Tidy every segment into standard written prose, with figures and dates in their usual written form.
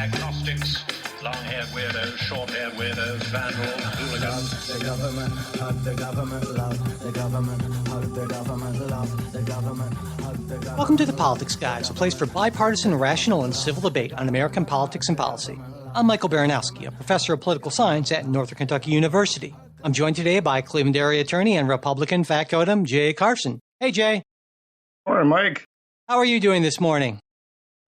agnostics, long-haired weirdos, short-haired weirdos, vandals, hooligans. The government, hug the government, love the government, hug the government, love the government, hug the government. Welcome to The Politics Guys, a place for bipartisan, rational, and civil debate on American politics and policy. I'm Michael Baranowski, a professor of political science at Northern Kentucky University. I'm joined today by Cleveland area attorney and Republican factotum Jay Carson. Hey, Jay. Morning, Mike. How are you doing this morning?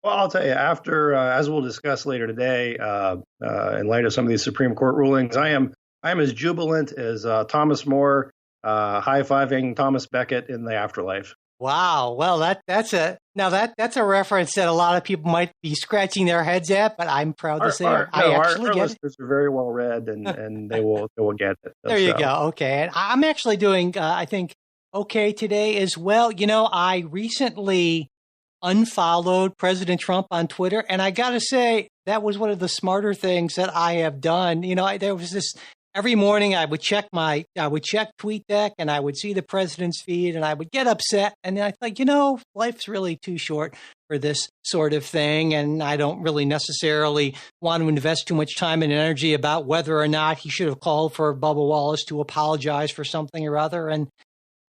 Well, I'll tell you, after, as we'll discuss later today, in light of some of these Supreme Court rulings, I am as jubilant as Thomas More high-fiving Thomas Becket in the afterlife. Wow. Well, that's a reference that a lot of people might be scratching their heads at, but I'm proud to say I actually our get listeners are very well read, and they will get it. There you go. Okay, and I'm actually doing, I think, okay today as well. You know, I recently unfollowed President Trump on Twitter, and I got to say that was one of the smarter things that I have done. You know, there was this. Every morning I would check TweetDeck, and I would see the president's feed, and I would get upset. And then I thought, you know, life's really too short for this sort of thing. And I don't really necessarily want to invest too much time and energy about whether or not he should have called for Bubba Wallace to apologize for something or other. And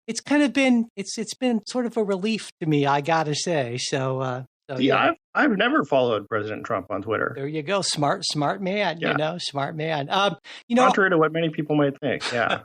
it's kind of been, it's been sort of a relief to me, I got to say. So yeah. I've never followed President Trump on Twitter. There you go. Smart man, yeah. You know, smart man. Contrary to what many people might think. Yeah.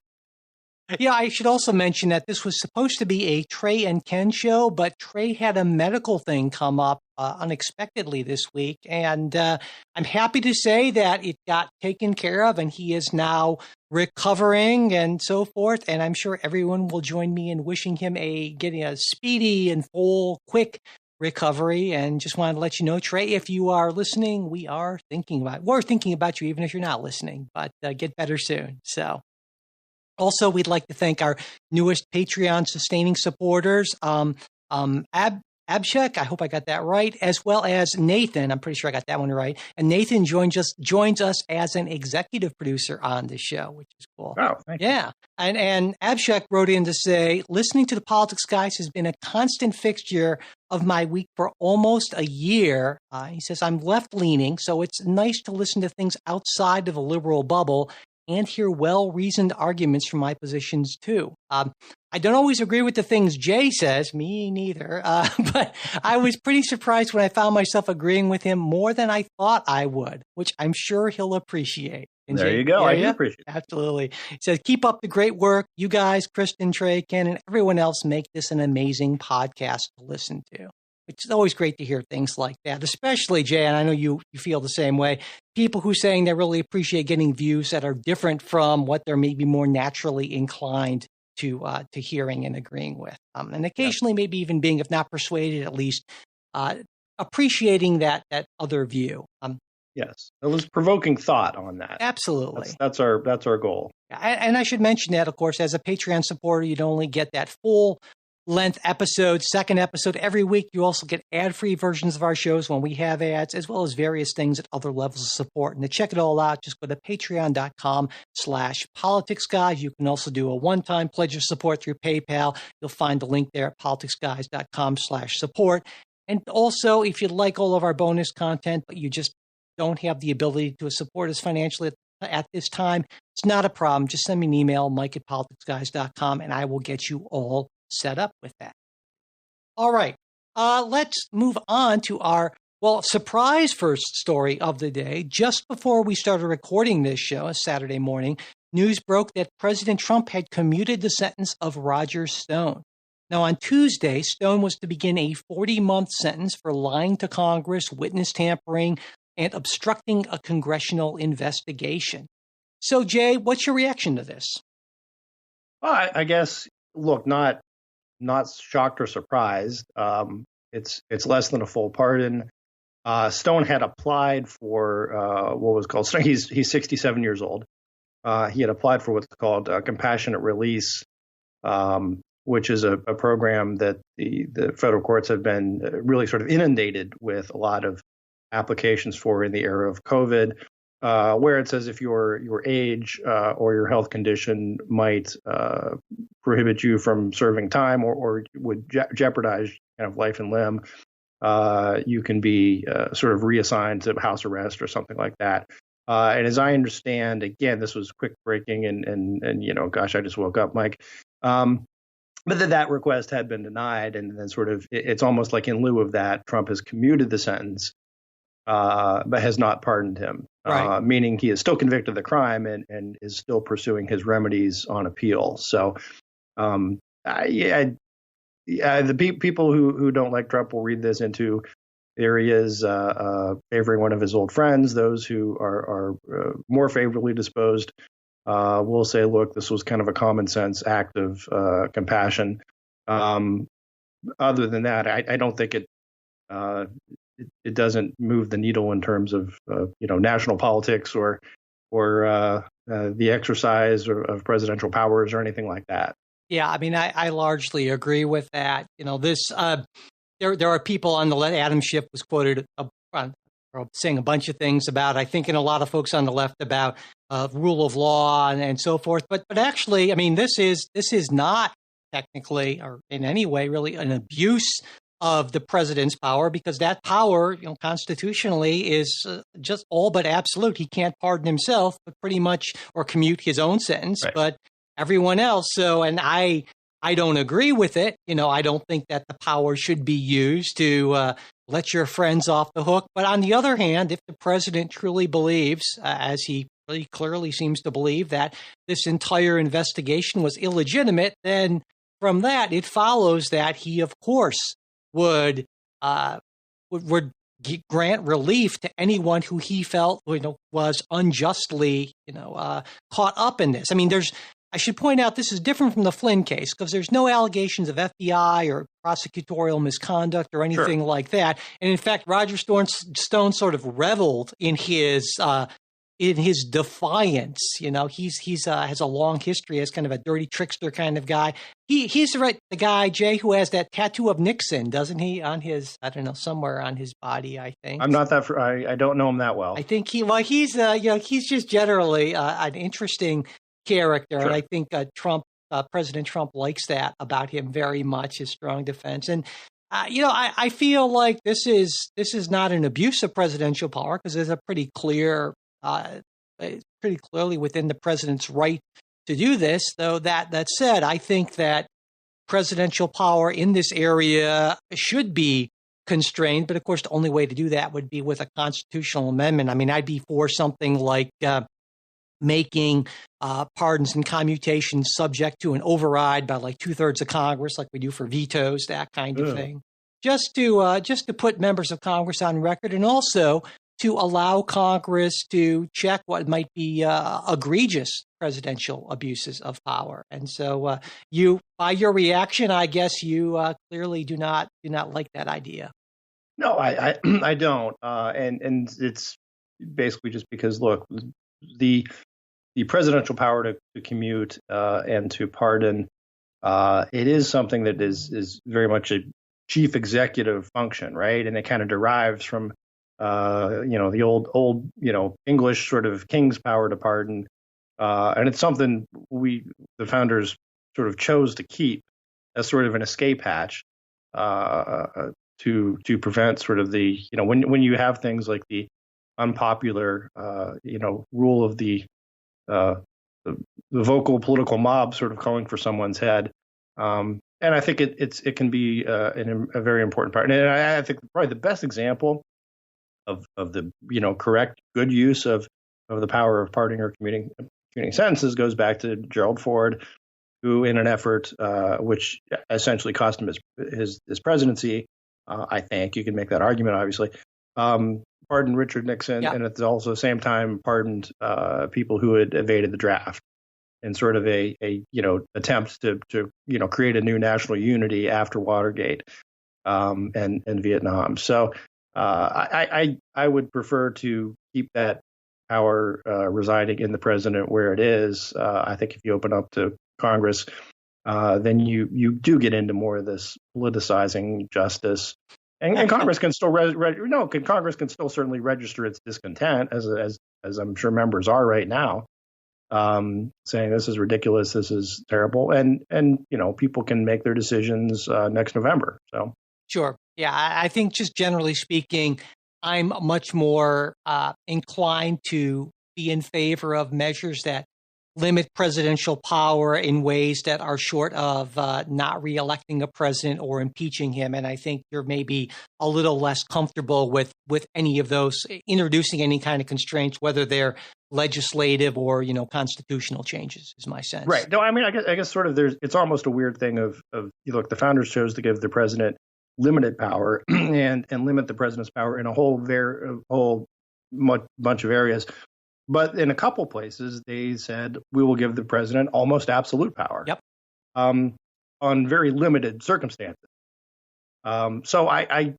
Yeah, I should also mention that this was supposed to be a Trey and Ken show, but Trey had a medical thing come up unexpectedly this week. And I'm happy to say that it got taken care of and he is now recovering and so forth. And I'm sure everyone will join me in wishing him getting a speedy and full, quick recovery. And just wanted to let you know, Trey, if you are listening, we're thinking about you, even if you're not listening, but get better soon. So. Also, we'd like to thank our newest Patreon sustaining supporters, Abshek, I hope I got that right, as well as Nathan. I'm pretty sure I got that one right. And Nathan joins us as an executive producer on the show, which is cool. Oh, thank you. Yeah. And Abshek wrote in to say, listening to the Politics Guys has been a constant fixture of my week for almost a year. He says, I'm left-leaning, so it's nice to listen to things outside of the liberal bubble and hear well-reasoned arguments from my positions, too. I don't always agree with the things Jay says, me neither, but I was pretty surprised when I found myself agreeing with him more than I thought I would, which I'm sure he'll appreciate. And there Jay, you go. I do appreciate it. Absolutely. He says, keep up the great work. You guys, Kristen, Trey, Ken, and everyone else make this an amazing podcast to listen to. It's always great to hear things like that, especially, Jay, and I know you feel the same way, people who are saying they really appreciate getting views that are different from what they're maybe more naturally inclined to hearing and agreeing with. And occasionally maybe even being, if not persuaded, at least appreciating that other view. Yes, it was provoking thought on that. Absolutely. That's our goal. And I should mention that, of course, as a Patreon supporter, you'd only get that full length episode, second episode every week. You also get ad-free versions of our shows when we have ads, as well as various things at other levels of support. And to check it all out, just go to patreon.com/politicsguys. You can also do a one-time pledge of support through PayPal. You'll find the link there at politicsguys.com/support. And also, if you like all of our bonus content, but you just don't have the ability to support us financially at this time, it's not a problem. Just send me an email, mike@politicsguys.com, and I will get you all set up with that. All right. Let's move on to our, surprise first story of the day. Just before we started recording this show, Saturday morning, news broke that President Trump had commuted the sentence of Roger Stone. Now, on Tuesday, Stone was to begin a 40-month sentence for lying to Congress, witness tampering, and obstructing a congressional investigation. So, Jay, what's your reaction to this? Well, I guess, look, not shocked or surprised. It's less than a full pardon. Stone had applied for what was called, he's 67 years old. He had applied for what's called compassionate release, which is a program that the federal courts have been really sort of inundated with a lot of applications for in the era of COVID, where it says if your age or your health condition might prohibit you from serving time or would jeopardize kind of life and limb, you can be sort of reassigned to house arrest or something like that. And as I understand, again, this was quick breaking, and gosh, I just woke up, Mike. But that request had been denied, and then sort of it's almost like in lieu of that, Trump has commuted the sentence, but has not pardoned him, Right. meaning he is still convicted of the crime and is still pursuing his remedies on appeal. So, the people who don't like Trump will read this into areas favoring one of his old friends. Those who are more favorably disposed will say, look, this was kind of a common sense act of compassion. Other than that, I don't think it doesn't move the needle in terms of national politics or the exercise of presidential powers or anything like that. Yeah, I mean, I largely agree with that. There are people on the left. Adam Schiff was quoted saying a bunch of things about, I think, and a lot of folks on the left about rule of law and so forth. But actually, I mean, this is not technically or in any way really an abuse of the president's power, because that power, constitutionally is just all but absolute. He can't pardon himself, but pretty much, or commute his own sentence, right. But everyone else. So, and I don't agree with it. I don't think that the power should be used to let your friends off the hook. But on the other hand, if the president truly believes, as he really clearly seems to believe, that this entire investigation was illegitimate, then from that, it follows that he, of course, would grant relief to anyone who he felt was unjustly caught up in this. I mean, I should point out this is different from the Flynn case, because there's no allegations of FBI or prosecutorial misconduct or anything like that. And in fact, Roger Stone sort of reveled in his defiance. He's has a long history as kind of a dirty trickster kind of guy. He's the guy, Jay, who has that tattoo of Nixon, doesn't he, on his, I don't know, somewhere on his body, I think. I'm not that, I don't know him that well. I think he's just generally an interesting character. Sure. And I think President Trump likes that about him very much, his strong defense. And I feel like this is not an abuse of presidential power, because there's a pretty clearly within the president's right to do this. Though that said, I think that presidential power in this area should be constrained. But of course, the only way to do that would be with a constitutional amendment. I mean, I'd be for something like making pardons and commutations subject to an override by like 2/3 of Congress, like we do for vetoes, that kind of thing. Just to put members of Congress on record, and also to allow Congress to check what might be egregious presidential abuses of power. And so by your reaction, I guess you clearly do not like that idea. No, I don't. And it's basically just because, look, the presidential power to commute and to pardon, it is something that is very much a chief executive function, right? And it kind of derives from the old English sort of king's power to pardon, and it's something the founders sort of chose to keep as sort of an escape hatch to prevent sort of the when you have things like the unpopular rule of the vocal political mob sort of calling for someone's head. And I think it can be a very important part. And I think probably the best example of the correct good use of the power of pardoning or commuting sentences goes back to Gerald Ford, who, in an effort which essentially cost him his presidency, I think you can make that argument, obviously, pardoned Richard Nixon, and at the also same time pardoned people who had evaded the draft, in sort of a attempt to create a new national unity after Watergate and Vietnam. So I would prefer to keep that power residing in the president where it is. I think if you open up to Congress, then you do get into more of this politicizing justice. And Congress can still Congress can still certainly register its discontent, as I'm sure members are right now, saying this is ridiculous, this is terrible, and people can make their decisions next November. So Sure. Yeah, I think just generally speaking, I'm much more inclined to be in favor of measures that limit presidential power in ways that are short of not reelecting a president or impeaching him. And I think you're maybe a little less comfortable with any of those, introducing any kind of constraints, whether they're legislative or, constitutional changes, is my sense. Right. No, I mean, I guess sort of it's almost a weird thing of look, the founders chose to give the president limited power and limit the president's power in a whole bunch of areas. But in a couple places, they said we will give the president almost absolute power. Yep. On very limited circumstances. So I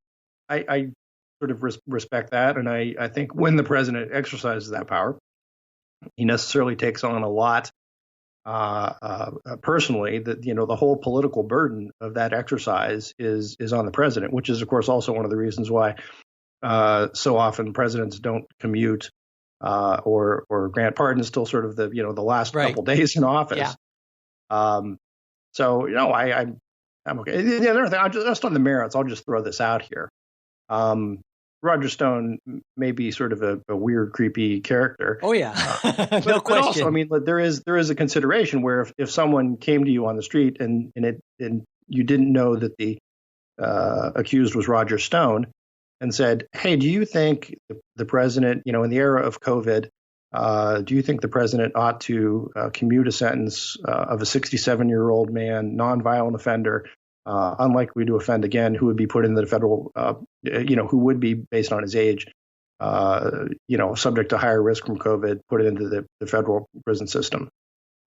sort of respect that, and I think when the president exercises that power, he necessarily takes on a lot personally. That the whole political burden of that exercise is on the president, which is of course also one of the reasons why so often presidents don't commute. Or grant pardons till sort of the last couple days in office. Yeah. So I'm okay. The other thing, just on the merits, I'll just throw this out here. Roger Stone may be sort of a weird, creepy character. Oh yeah, no question. But also, I mean, there is a consideration where if someone came to you on the street and you didn't know that the accused was Roger Stone, and said, hey, do you think the president, in the era of COVID, do you think the president ought to commute a sentence of a 67-year-old man, nonviolent offender, unlikely to offend again, who would be put in the federal, who would be, based on his age, subject to higher risk from COVID, put it into the federal prison system?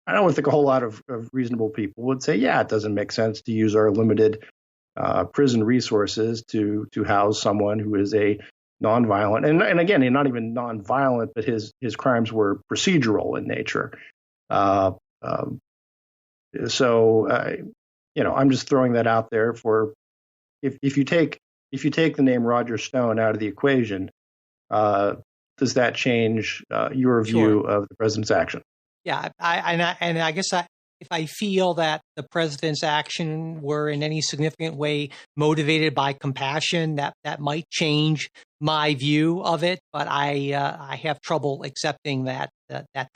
I don't think a whole lot of reasonable people would say, yeah, it doesn't make sense to use our limited prison resources to house someone who is a nonviolent, and again, not even nonviolent, but his crimes were procedural in nature. So I'm just throwing that out there for if you take the name Roger Stone out of the equation, does that change your view of the president's action? Yeah, I guess if I feel that the president's action were in any significant way motivated by compassion, that might change my view of it. But I have trouble accepting that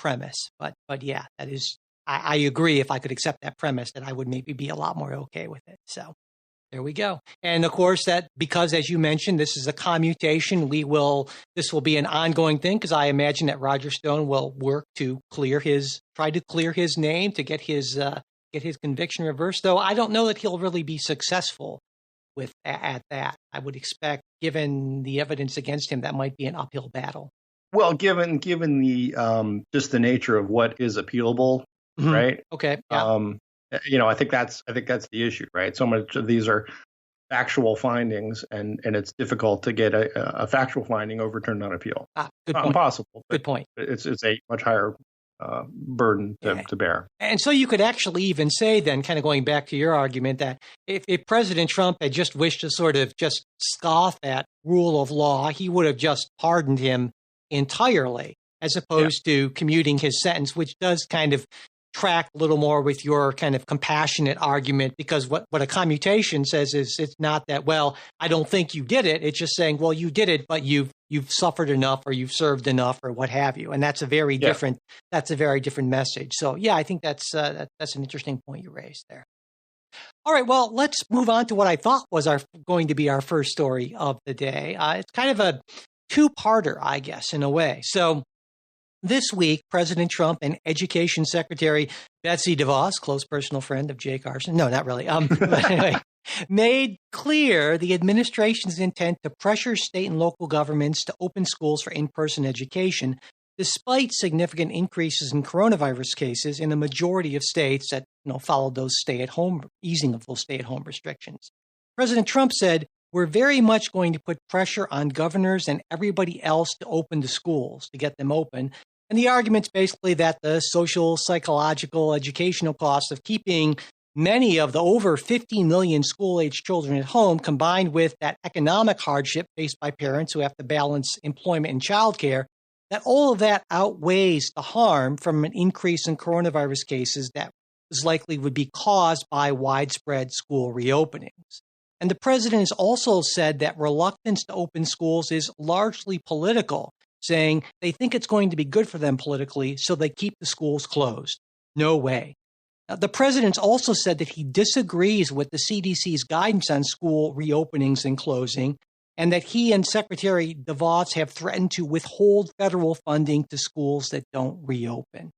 premise. But yeah, that is, I agree. If I could accept that premise, that I would maybe be a lot more okay with it. So there we go. And of course, that because, as you mentioned, this is a commutation, this will be an ongoing thing, because I imagine that Roger Stone will work to try to clear his name, to get his conviction reversed. Though I don't know that he'll really be successful at that. I would expect, given the evidence against him, that might be an uphill battle. Well, given the just the nature of what is appealable, mm-hmm. Right? Okay. Yeah. I think that's the issue, right? So much of these are factual findings, and it's difficult to get a factual finding overturned on appeal. Good point. Impossible. Good point. It's a much higher burden to bear. And so you could actually even say then, kind of going back to your argument, that if President Trump had just wished to sort of just scoff at rule of law, he would have just pardoned him entirely, as opposed to commuting his sentence, which does kind of track a little more with your kind of compassionate argument, because what a commutation says is, it's not that, well, I don't think you did it. It's just saying, well, you did it, but you've suffered enough, or you've served enough, or what have you. And that's a very different message. So yeah, I think that's an interesting point you raised there. All right, well, let's move on to what I thought was going to be our first story of the day. It's kind of a two-parter, I guess, in a way. So this week, President Trump and Education Secretary Betsy DeVos, close personal friend of Jay Carson, no, not really, but anyway, made clear the administration's intent to pressure state and local governments to open schools for in-person education, despite significant increases in coronavirus cases in the majority of states that followed those easing of those stay-at-home restrictions. President Trump said, "We're very much going to put pressure on governors and everybody else to open the schools, to get them open." And the argument's basically that the social, psychological, educational costs of keeping many of the over 50 million school-age children at home, combined with that economic hardship faced by parents who have to balance employment and childcare, that all of that outweighs the harm from an increase in coronavirus cases that likely would be caused by widespread school reopenings. And the president has also said that reluctance to open schools is largely political, saying they think it's going to be good for them politically, so they keep the schools closed. No way. The president's also said that he disagrees with the CDC's guidance on school reopenings and closing, and that he and Secretary DeVos have threatened to withhold federal funding to schools that don't reopen.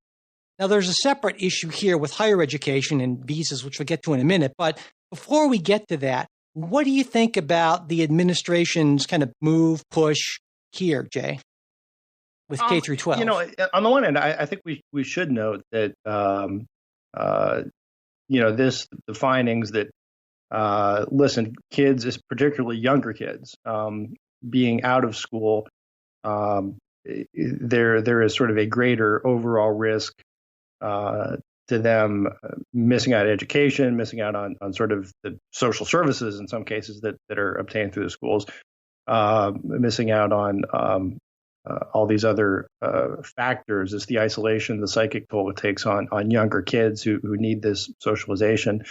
Now, there's a separate issue here with higher education and visas, which we'll get to in a minute. But before we get to that, what do you think about the administration's kind of move, push here, Jay, with K through 12? On the one hand, I think we should note that, the findings that, listen, kids, particularly younger kids, being out of school, there is sort of a greater overall risk to them missing out on education, missing out on sort of the social services in some cases that are obtained through the schools, missing out on all these other factors. It's the isolation, the psychic toll it takes on younger kids who need this socialization.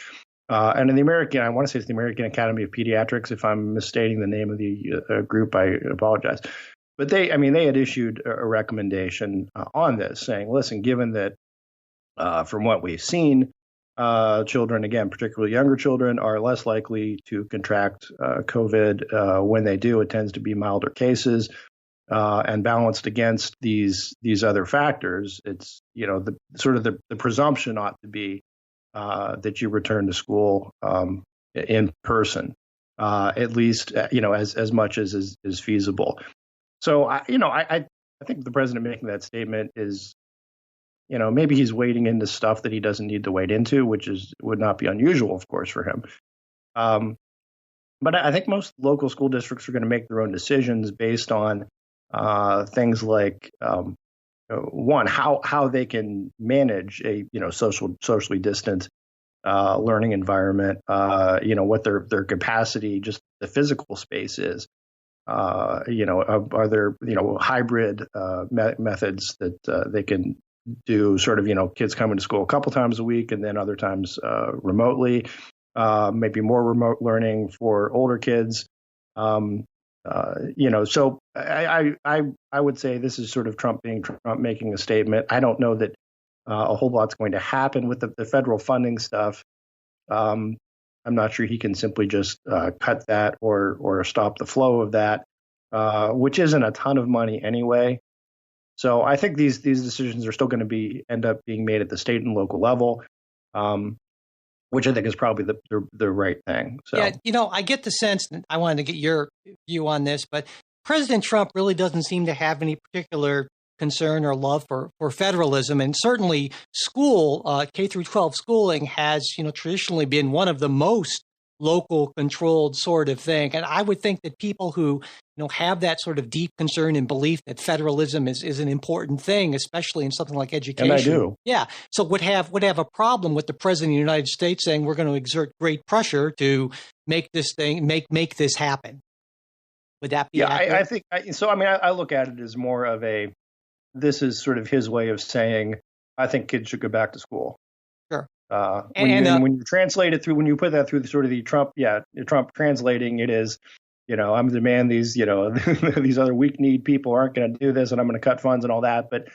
And in the American, I want to say it's the American Academy of Pediatrics. If I'm misstating the name of the group, I apologize. But they had issued a recommendation on this, saying, listen, given that from what we've seen, children, again, particularly younger children, are less likely to contract COVID. When they do, it tends to be milder cases. And balanced against these other factors, it's the presumption ought to be that you return to school in person, at least as much as is feasible. So I think the president making that statement is, maybe he's wading into stuff that he doesn't need to wade into, which would not be unusual, of course, for him. But I think most local school districts are going to make their own decisions based on things like one, how they can manage a socially distant learning environment, what their capacity, just the physical space is. Are there hybrid methods that they can do, sort of kids coming to school a couple times a week and then other times remotely, maybe more remote learning for older kids. So I would say this is sort of Trump making a statement. I don't know that a whole lot's going to happen with the federal funding stuff. I'm not sure he can simply just cut that or stop the flow of that, which isn't a ton of money anyway. So I think these decisions are still going to end up being made at the state and local level. Which I think is probably the right thing. So. Yeah, I get the sense, and I wanted to get your view on this, but President Trump really doesn't seem to have any particular concern or love for federalism. And certainly school, K through 12 schooling has, traditionally been one of the most local controlled sort of thing. And I would think that people who, have that sort of deep concern and belief that federalism is an important thing, especially in something like education. And I do. Yeah. So would have a problem with the president of the United States saying we're going to exert great pressure to make this thing, make this happen. Would that be accurate? I think so. I look at it as more of this is sort of his way of saying, I think kids should go back to school. Sure. When you translate it through, when you put that through sort of the Trump translating it is, I'm demand these, these other weak-kneed people aren't going to do this and I'm going to cut funds and all that. But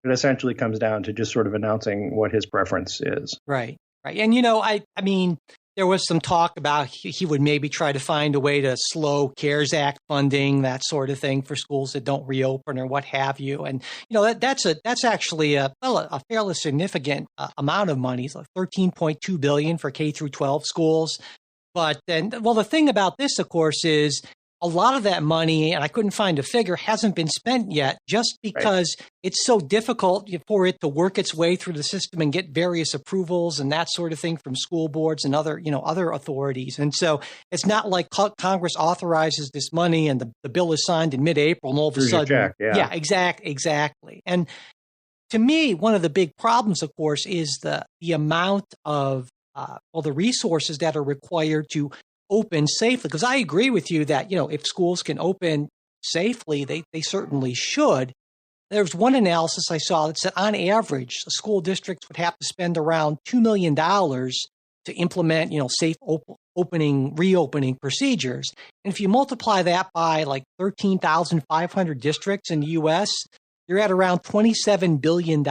it essentially comes down to just sort of announcing what his preference is. Right. And, I mean, there was some talk about he would maybe try to find a way to slow CARES Act funding, that sort of thing for schools that don't reopen or what have you. And, that's actually a fairly significant amount of money, like $13.2 billion for K through 12 schools. But then, the thing about this, of course, is a lot of that money, and I couldn't find a figure, hasn't been spent yet just because it's so difficult for it to work its way through the system and get various approvals and that sort of thing from school boards and other authorities. And so it's not like Congress authorizes this money and the bill is signed in mid-April and all of a sudden. Exactly. And to me, one of the big problems, of course, is the amount of the resources that are required to open safely. Because I agree with you that, if schools can open safely, they certainly should. There's one analysis I saw that said on average, the school districts would have to spend around $2 million to implement, safe reopening procedures. And if you multiply that by like 13,500 districts in the U.S., you're at around $27 billion.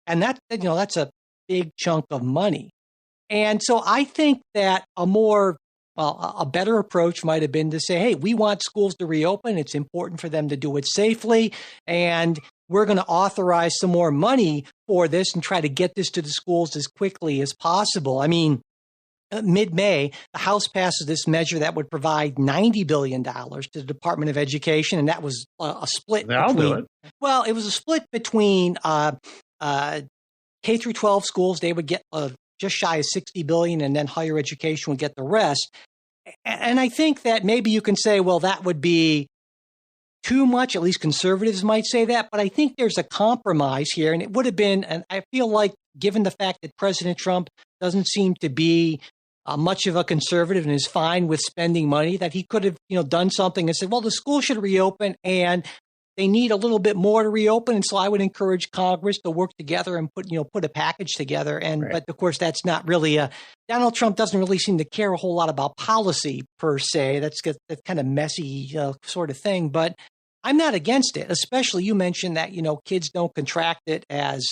And that's a big chunk of money. And so I think that a better approach might have been to say, hey, we want schools to reopen. It's important for them to do it safely. And we're going to authorize some more money for this and try to get this to the schools as quickly as possible. I mean, mid-May, the House passes this measure that would provide $90 billion to the Department of Education, and that was a split. I'll do it. Well, it was a split between K through 12 schools. They would get just shy of $60 billion, and then higher education would get the rest. And I think that maybe you can say, well, that would be too much. At least conservatives might say that. But I think there's a compromise here, and it would have been. And I feel like, given the fact that President Trump doesn't seem to be much of a conservative and is fine with spending money, that he could have, done something and said, well, the school should reopen and they need a little bit more to reopen. And so I would encourage Congress to work together and put a package together. And, right. But of course, that's not really Donald Trump doesn't really seem to care a whole lot about policy per se. That's kind of messy sort of thing, but I'm not against it. Especially you mentioned that, kids don't contract it as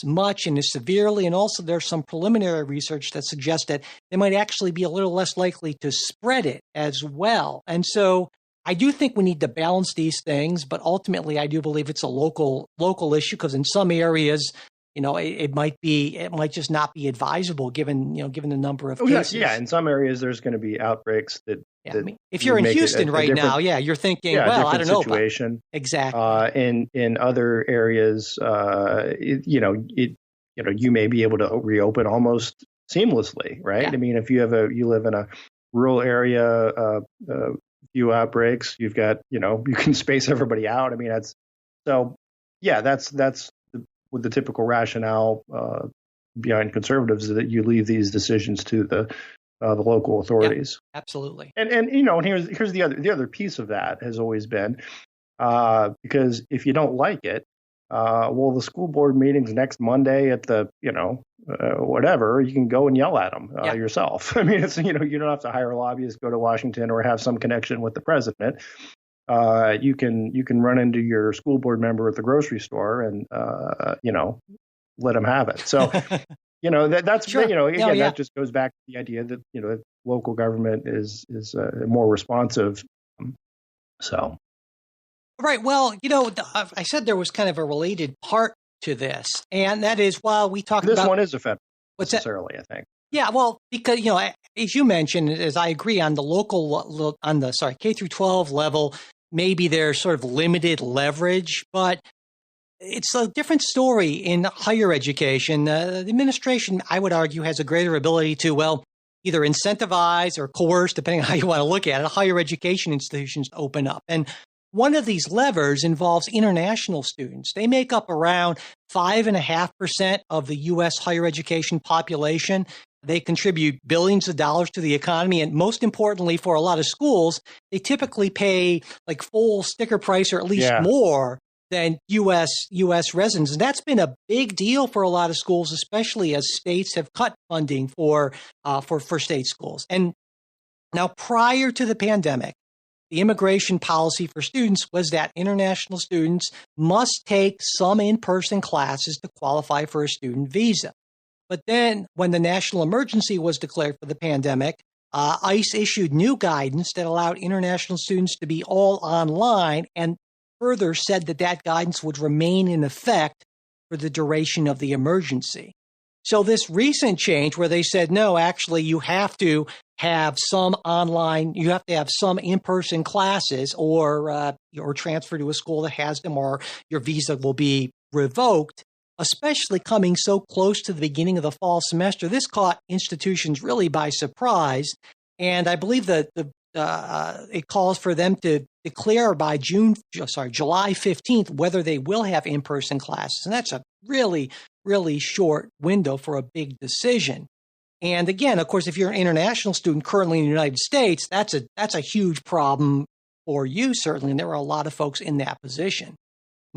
much and as severely. And also there's some preliminary research that suggests that they might actually be a little less likely to spread it as well. And so I do think we need to balance these things, but ultimately I do believe it's a local issue, because in some areas, it might just not be advisable given the number of cases. Yeah. In some areas there's going to be outbreaks that. Yeah, if you're in Houston right now, you're thinking, well, I don't know. Situation. Exactly. In other areas, you may be able to reopen almost seamlessly, right? Yeah. I mean, if you live in a rural area, few outbreaks, you've got, you can space everybody out. I mean, that's with the typical rationale behind conservatives, that you leave these decisions to the local authorities. Yeah, absolutely. And here's the other piece of that has always been, because if you don't like it, the school board meeting's next Monday at the whatever, you can go and yell at them yourself. I mean, it's you don't have to hire a lobbyist, go to Washington, or have some connection with the president. You can run into your school board member at the grocery store and let them have it. So. That's sure. That just goes back to the idea that local government is more responsive. So, right. Well, I said there was kind of a related part to this, and that is while we talk this about one is a federal necessarily, I think. Yeah, well, because as you mentioned, as I agree on the K through 12 level, maybe there's sort of limited leverage, but it's a different story in higher education. The administration, I would argue, has a greater ability to, either incentivize or coerce, depending on how you want to look at it, higher education institutions to open up. And one of these levers involves international students. They make up around 5.5% of the U.S. higher education population. They contribute billions of dollars to the economy. And most importantly, for a lot of schools, they typically pay like full sticker price or at least more than U.S. residents. And that's been a big deal for a lot of schools, especially as states have cut funding for state schools. And now, prior to the pandemic, the immigration policy for students was that international students must take some in-person classes to qualify for a student visa. But then when the national emergency was declared for the pandemic, ICE issued new guidance that allowed international students to be all online, and further said that guidance would remain in effect for the duration of the emergency. So this recent change where they said, no, actually, you have to have some online, you have to have some in-person classes or transfer to a school that has them, or your visa will be revoked, especially coming so close to the beginning of the fall semester. This caught institutions really by surprise. And I believe that it calls for them to declare by July 15th whether they will have in-person classes. And that's a really, really short window for a big decision. And again, of course, if you're an international student currently in the United States, that's a huge problem for you, certainly. And there are a lot of folks in that position.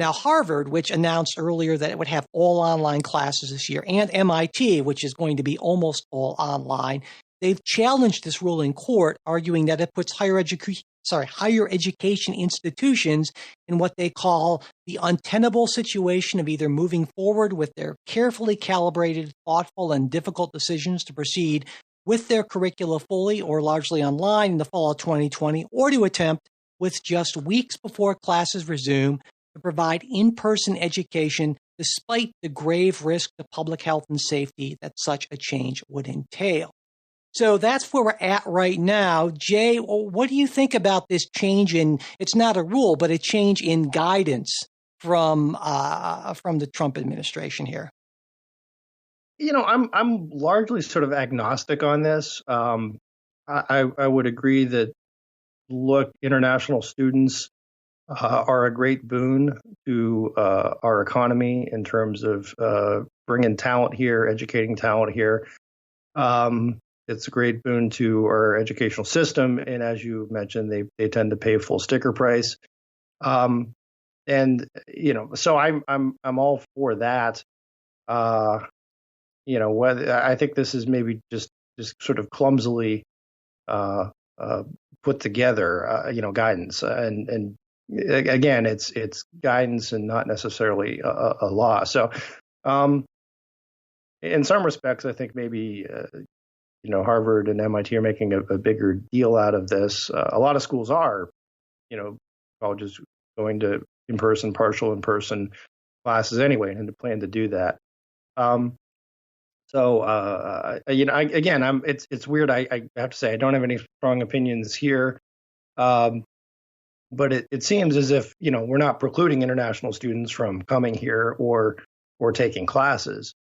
Now, Harvard, which announced earlier that it would have all online classes this year, and MIT, which is going to be almost all online, they've challenged this rule in court, arguing that it puts higher education institutions in what they call the untenable situation of either moving forward with their carefully calibrated, thoughtful, and difficult decisions to proceed with their curricula fully or largely online in the fall of 2020, or to attempt, with just weeks before classes resume, to provide in-person education despite the grave risk to public health and safety that such a change would entail. So that's where we're at right now. Jay, what do you think about this change in, it's not a rule, but a change in guidance from the Trump administration here? I'm largely sort of agnostic on this. I would agree that, look, international students are a great boon to our economy in terms of bringing talent here, educating talent here. It's a great boon to our educational system, and as you mentioned, they tend to pay full sticker price. So I'm all for that. Whether I think this is maybe just sort of clumsily put together, guidance, and again, it's guidance and not necessarily a law. So, in some respects, I think maybe Harvard and MIT are making a bigger deal out of this. A lot of schools are, colleges going to in-person, partial in-person classes anyway, and to plan to do that. It's weird. I have to say I don't have any strong opinions here, but it seems as if we're not precluding international students from coming here or taking classes.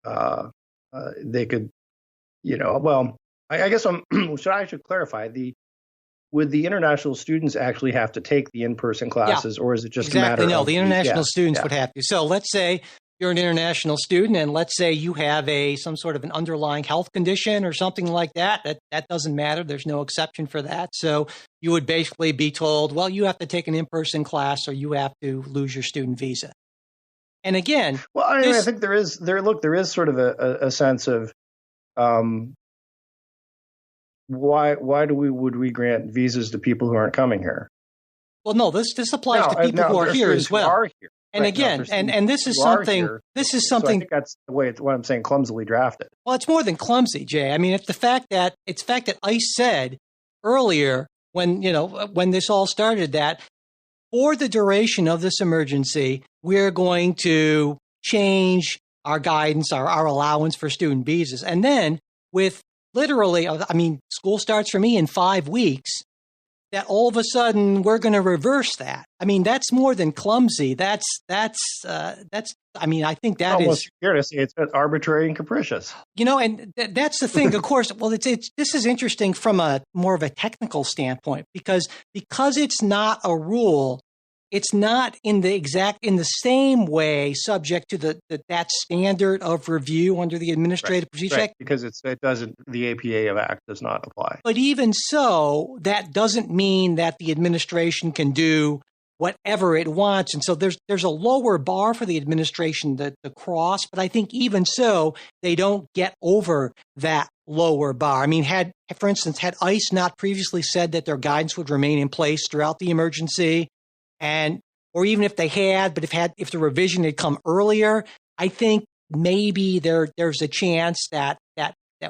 They could. I guess I should clarify would the international students actually have to take the in-person classes, or is it just exactly? a matter of the international students would have to. So let's say you're an international student, and let's say you have some sort of an underlying health condition or something like that. That doesn't matter. There's no exception for that. So you would basically be told, well, you have to take an in-person class, or you have to lose your student visa. And again, well, I think there is sort of a sense of why would we grant visas to people who aren't coming here? Well, no, this applies to people who are here as well. Are here. And right, again, and this is something. So I think that's the way what I'm saying, clumsily drafted. Well, it's more than clumsy, Jay. I mean, it's the fact that ICE said earlier when this all started that for the duration of this emergency, we're going to change our guidance, our allowance for student visas, and then with literally, school starts for me in 5 weeks. That all of a sudden we're going to reverse that. I mean, that's more than clumsy. I think that almost fair to say it's arbitrary and capricious. And that's the thing. Of course, well, this is interesting from a more of a technical standpoint because it's not a rule. It's not in the same way subject to that standard of review under the Administrative Procedure Act. Because the APA Act does not apply. But even so, that doesn't mean that the administration can do whatever it wants. And so there's a lower bar for the administration to cross. But I think even so, they don't get over that lower bar. I mean, for instance, had ICE not previously said that their guidance would remain in place throughout the emergency, or even if they had, but if the revision had come earlier, I think maybe there's a chance that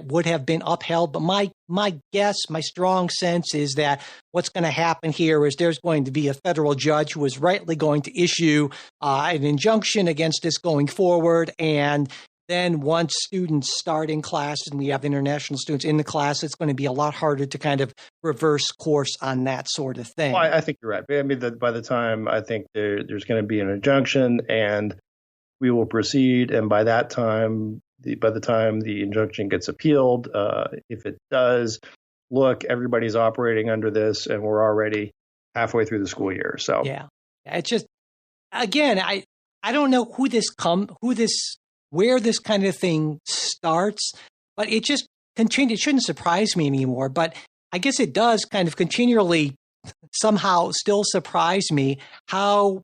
would have been upheld. But my guess, my strong sense is that what's going to happen here is there's going to be a federal judge who is rightly going to issue an injunction against this going forward. And then once students start in class and we have international students in the class, it's going to be a lot harder to kind of reverse course on that sort of thing. Well, I think you're right. I mean, by the time I think there's going to be an injunction and we will proceed. And by that time, by the time the injunction gets appealed, if it does, look, everybody's operating under this and we're already halfway through the school year. So yeah, it's just, again, I don't know where this kind of thing starts, but it just continues. It shouldn't surprise me anymore, but I guess it does kind of continually somehow still surprise me how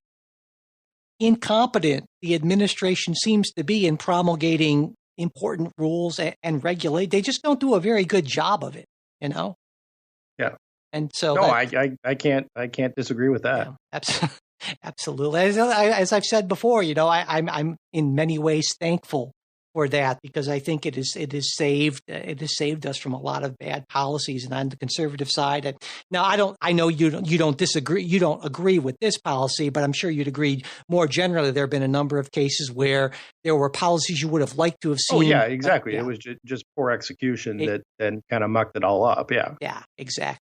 incompetent the administration seems to be in promulgating important rules and regulate. They just don't do a very good job of it, you know? Yeah. And so no, I can't disagree with that. Yeah, absolutely. As I've said before, you know, I'm in many ways thankful for that, because I think it has saved us from a lot of bad policies. And on the conservative side, now I know you don't disagree, you don't agree with this policy, but I'm sure you'd agree more generally there have been a number of cases where there were policies you would have liked to have seen. Oh yeah, exactly. It was just poor execution that then kind of mucked it all up. Yeah. Yeah, exactly.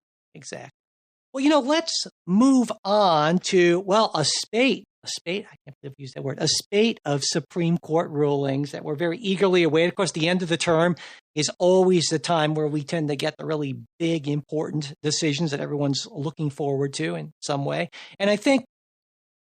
Well, you know, let's move on to, a spate, I can't believe I used that word, a spate of Supreme Court rulings that we're very eagerly awaited. Of course, the end of the term is always the time where we tend to get the really big, important decisions that everyone's looking forward to in some way. And I think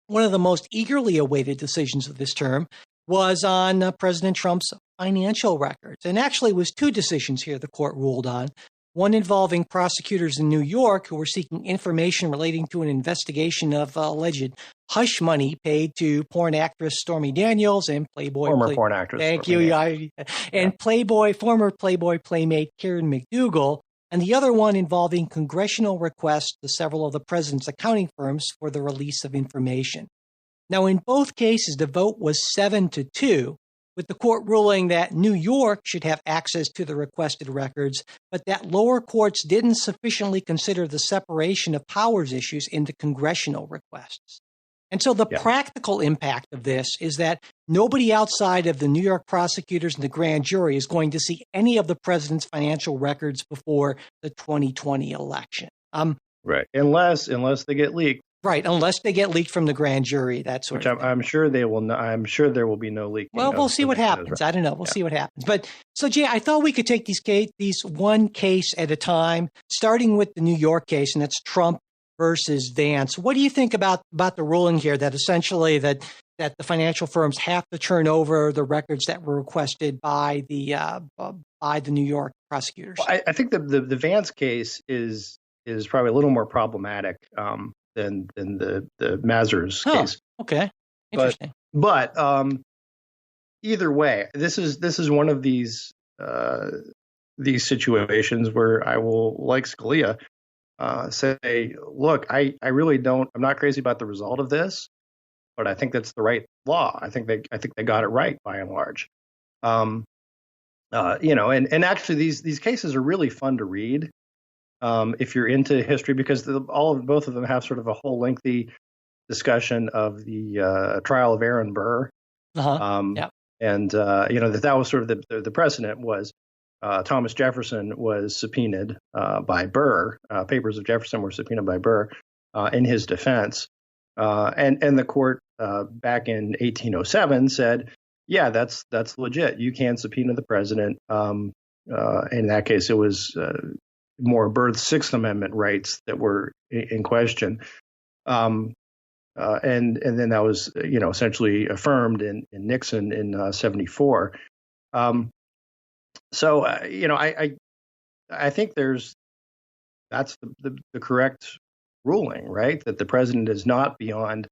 one of the most eagerly awaited decisions of this term was on President Trump's financial records. And actually, it was two decisions here the court ruled on. One involving prosecutors in New York who were seeking information relating to an investigation of alleged hush money paid to porn actress Stormy Daniels and former porn actress. Thank you. And former Playboy playmate Karen McDougal. And the other one involving congressional requests to several of the president's accounting firms for the release of information. Now, in both cases, the vote was 7-2. With the court ruling that New York should have access to the requested records, but that lower courts didn't sufficiently consider the separation of powers issues in the congressional requests. And so the practical impact of this is that nobody outside of the New York prosecutors and the grand jury is going to see any of the president's financial records before the 2020 election. Right. Unless they get leaked. Right, unless they get leaked from the grand jury, that sort Which of thing. I'm sure they will. I'm sure there will be no leaking. Well, we'll see what happens. I don't know. We'll see what happens. But so, Jay, I thought we could take these one case at a time, starting with the New York case, and that's Trump versus Vance. What do you think about the ruling here that essentially that the financial firms have to turn over the records that were requested by the New York prosecutors? Well, I think the Vance case is probably a little more problematic than the Mazars case. Okay, interesting. But either way, this is one of these situations where I will, like Scalia, say, look, I really don't. I'm not crazy about the result of this, but I think that's the right law. I think they got it right by and large. And actually these cases are really fun to read. If you're into history, because both of them have sort of a whole lengthy discussion of the trial of Aaron Burr. And that was sort of the precedent was Thomas Jefferson was subpoenaed by Burr. Papers of Jefferson were subpoenaed by Burr in his defense. And the court back in 1807 said, yeah, that's legit. You can subpoena the president. In that case, it was more Burr's Sixth Amendment rights that were in question. And then that was, essentially affirmed in Nixon in 74. So I think that's the correct ruling, right? That the president is not beyond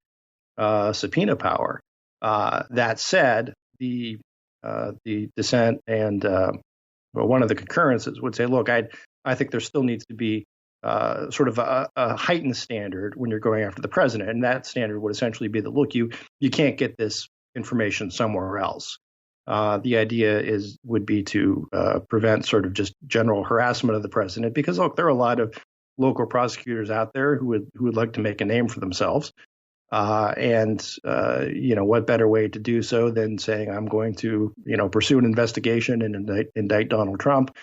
subpoena power. That said, the dissent and one of the concurrences would say, look, I think there still needs to be sort of a heightened standard when you're going after the president. And that standard would essentially be that, look, you can't get this information somewhere else. The idea would be to prevent sort of just general harassment of the president, because, look, there are a lot of local prosecutors out there who would like to make a name for themselves. What better way to do so than saying, I'm going to, pursue an investigation and indict Donald Trump.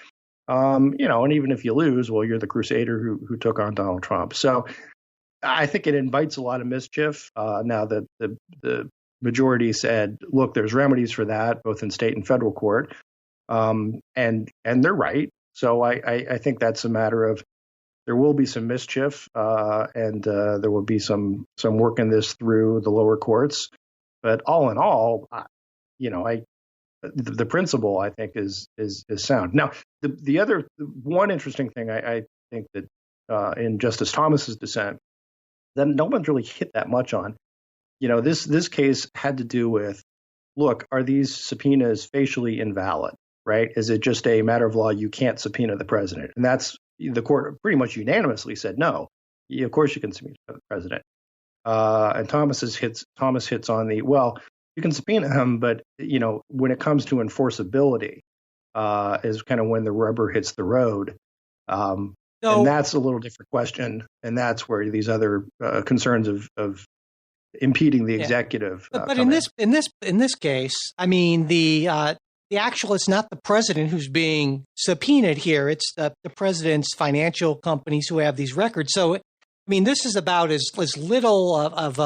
And even if you lose, well, you're the crusader who took on Donald Trump. So I think it invites a lot of mischief. Now that the majority said, look, there's remedies for that, both in state and federal court. And they're right. So I think that's a matter of, there will be some mischief and there will be some working this through the lower courts. But all in all, the principle, I think, is sound. Now, the other one interesting thing I think that in Justice Thomas's dissent that no one's really hit that much on this case had to do with, look, are these subpoenas facially invalid, right? Is it just a matter of law? You can't subpoena the president. And that's the court pretty much unanimously said, no, of course you can subpoena the president. And Thomas hits on the, well, you can subpoena him, but, when it comes to enforceability, is kind of when the rubber hits the road. And that's a little different question. And that's where these other concerns of impeding the executive. But in this case, I mean, the actual, it's not the president who's being subpoenaed here. It's the president's financial companies who have these records. So, I mean, this is about as little of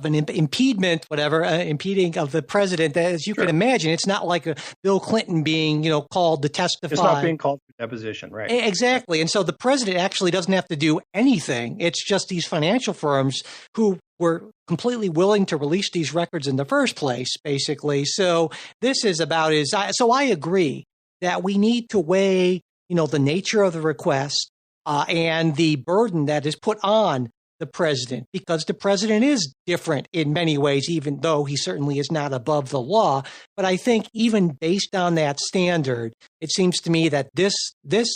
an impediment, impeding of the president as you can imagine. It's not like Bill Clinton being, called to testify. It's not being called for deposition, right? Exactly. And so the president actually doesn't have to do anything. It's just these financial firms who were completely willing to release these records in the first place, basically. So this is about so I agree that we need to weigh, the nature of the request and the burden that is put on the president, because the president is different in many ways, even though he certainly is not above the law. But I think even based on that standard, it seems to me that this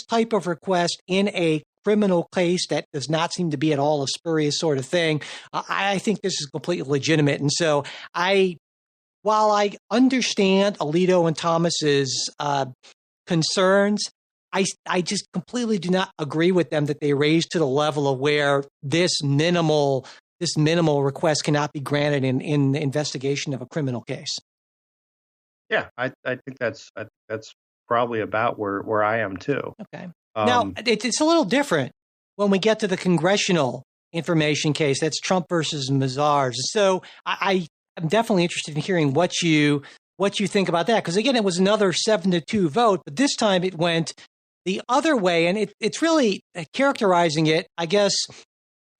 type of request in a criminal case that does not seem to be at all a spurious sort of thing, I think this is completely legitimate. And so while I understand Alito and Thomas's concerns, I just completely do not agree with them that they raise to the level of where this minimal request cannot be granted in the investigation of a criminal case. Yeah, I think that's probably about where I am too. Okay. Now it's a little different when we get to the congressional information case. That's Trump versus Mazars. So I'm definitely interested in hearing what you think about that, because again, it was another 7-2 vote, but this time it went the other way, and it's really characterizing it, I guess,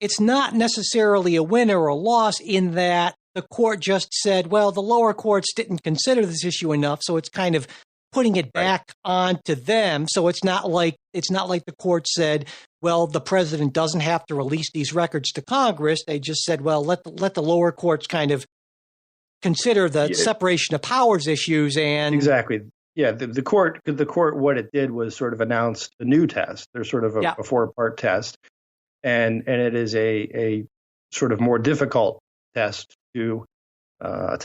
it's not necessarily a win or a loss in that the court just said, well, the lower courts didn't consider this issue enough, so it's kind of putting it back onto them. So it's not like the court said, well, the president doesn't have to release these records to Congress. They just said, well, let the lower courts kind of consider the separation of powers issues. And exactly. Yeah, the court, what it did was sort of announced a new test. There's sort of a 4-part test, and it is a sort of more difficult test to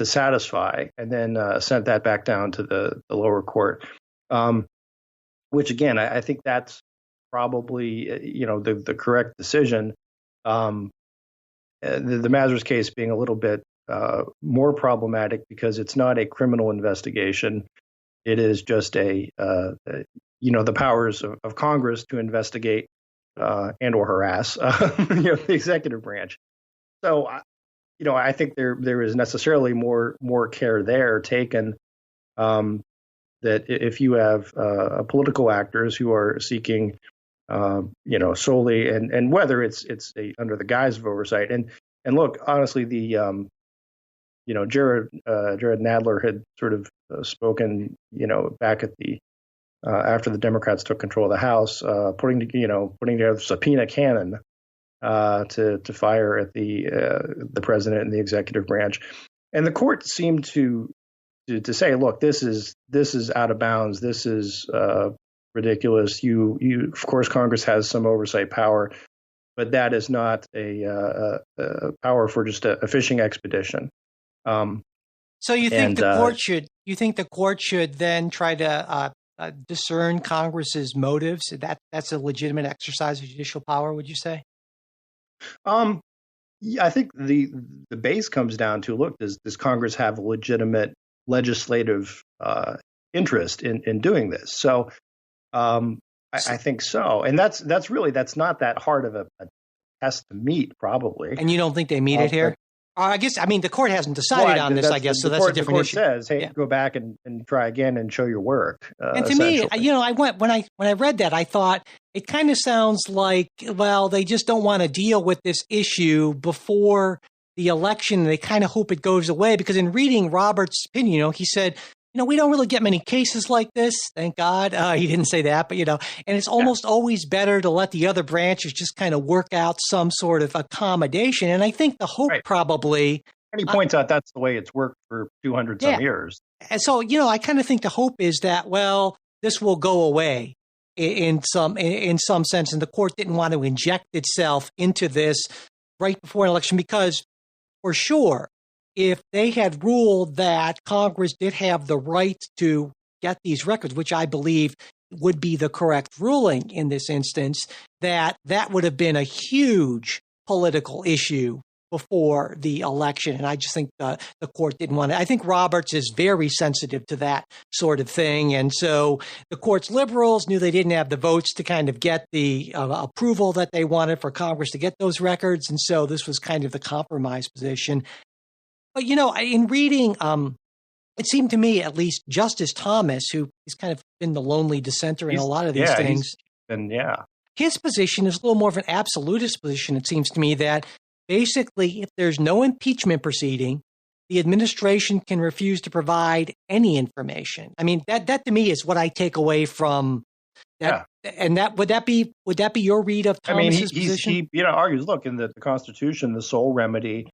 satisfy, and then sent that back down to the lower court, which again, I think that's probably the correct decision. The Mazars case being a little bit more problematic because it's not a criminal investigation. It is just the powers of Congress to investigate and or harass the executive branch. So, I think there is necessarily more care there taken. That if you have political actors who are seeking, solely and whether it's under the guise of oversight, and look, honestly, the Jared Nadler had sort of spoken, back at the after the Democrats took control of the House, putting together a subpoena cannon to fire at the president and the executive branch, and the court seemed to say, look, this is out of bounds. This is ridiculous. You of course, Congress has some oversight power, but that is not a power for just a fishing expedition. So you think the court should then try to discern Congress's motives? That's a legitimate exercise of judicial power, would you say? Yeah, I think the base comes down to, look, does Congress have a legitimate legislative interest in doing this? So I think so, and that's not that hard of a test to meet, probably. And you don't think they meet it here? I guess, the court hasn't decided on this, I guess, so that's a different issue. The court says, hey, go back and try again and show your work. And to me, when I read that, I thought it kind of sounds like, well, they just don't want to deal with this issue before the election. And they kind of hope it goes away, because in reading Robert's opinion, he said, we don't really get many cases like this. Thank God. He didn't say that, but, and it's almost always better to let the other branches just kind of work out some sort of accommodation. And I think the hope probably. And he points out that's the way it's worked for 200 some years. And so, I kind of think the hope is that, well, this will go away in some sense. And the court didn't want to inject itself into this right before an election because, for sure, if they had ruled that Congress did have the right to get these records, which I believe would be the correct ruling in this instance, that would have been a huge political issue before the election. And I just think the court didn't want it. I think Roberts is very sensitive to that sort of thing. And so the court's liberals knew they didn't have the votes to kind of get the approval that they wanted for Congress to get those records. And so this was kind of the compromise position. But, in reading, it seemed to me, at least, Justice Thomas, who has kind of been the lonely dissenter in a lot of these things. His position is a little more of an absolutist position, it seems to me, that basically, if there's no impeachment proceeding, the administration can refuse to provide any information. I mean, that to me is what I take away from that. Yeah. And would that be your read of Thomas's position? He argues, look, in the Constitution, the sole remedy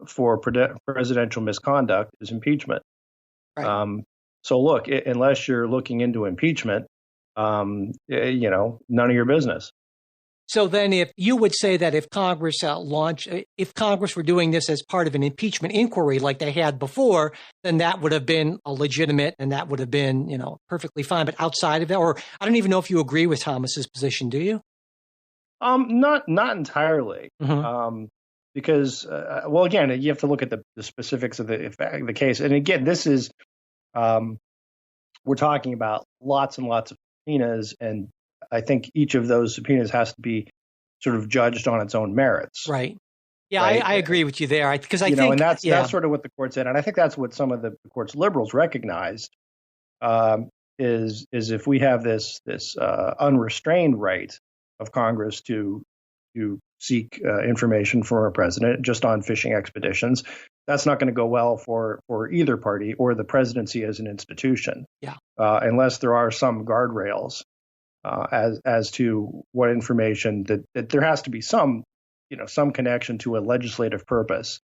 for presidential misconduct is impeachment. Right. So look, unless you're looking into impeachment, none of your business. So then if you would say that if Congress if Congress were doing this as part of an impeachment inquiry like they had before, then that would have been a legitimate and that would have been, perfectly fine. But outside of that, or I don't even know if you agree with Thomas's position, do you? Not entirely. Mm-hmm. Because, again, you have to look at the specifics of the case. And again, this is, we're talking about lots and lots of subpoenas, and I think each of those subpoenas has to be sort of judged on its own merits. Right. Yeah, right? I agree with you there. Because I think, and that's sort of what the court said. And I think that's what some of the court's liberals recognized is if we have this unrestrained right of Congress to seek information from a president just on fishing expeditions, that's not going to go well for either party or the presidency as an institution. Yeah. Unless there are some guardrails as to what information that there has to be some connection to a legislative purpose,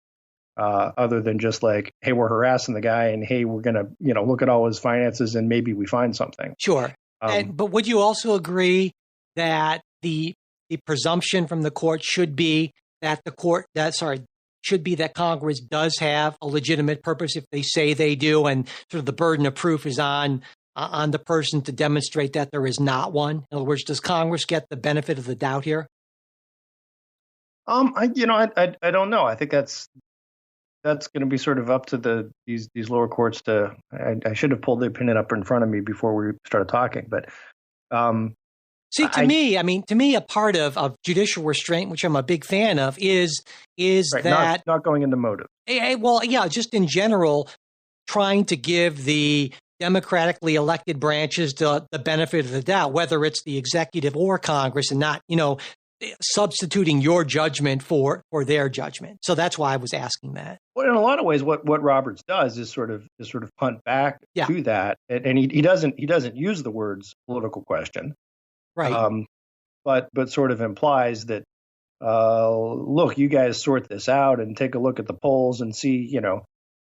other than just like, hey, we're harassing the guy, and hey, we're gonna look at all his finances and maybe we find something. Sure. But would you also agree that the presumption from the court should be that Congress does have a legitimate purpose if they say they do, and sort of the burden of proof is on the person to demonstrate that there is not one? In other words, does Congress get the benefit of the doubt here? I don't know. I think that's going to be sort of up to these lower courts to. I should have pulled the opinion up in front of me before we started talking, but. See, to me, a part of judicial restraint, which I'm a big fan of, is right, that not going into motive. Well, yeah, just in general, trying to give the democratically elected branches the benefit of the doubt, whether it's the executive or Congress, and not, substituting your judgment for their judgment. So that's why I was asking that. Well, in a lot of ways, what Roberts does is sort of punt back to that, and he doesn't use the words political question, right? But sort of implies that look, you guys sort this out and take a look at the polls and see,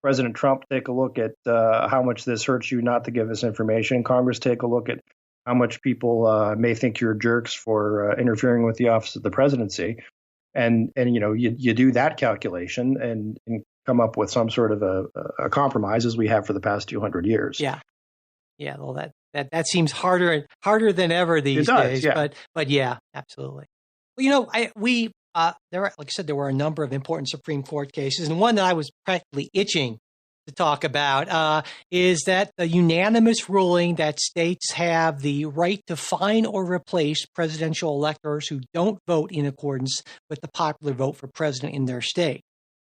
President Trump, take a look at how much this hurts you not to give us information. Congress, take a look at how much people may think you're jerks for interfering with the office of the presidency. And you do that calculation and come up with some sort of a compromise, as we have for the past 200 years. Yeah. Yeah. Well, that seems harder than ever these days. Yeah. But yeah, absolutely. Well, like I said, there were a number of important Supreme Court cases, and one that I was practically itching to talk about is that the unanimous ruling that states have the right to fine or replace presidential electors who don't vote in accordance with the popular vote for president in their state.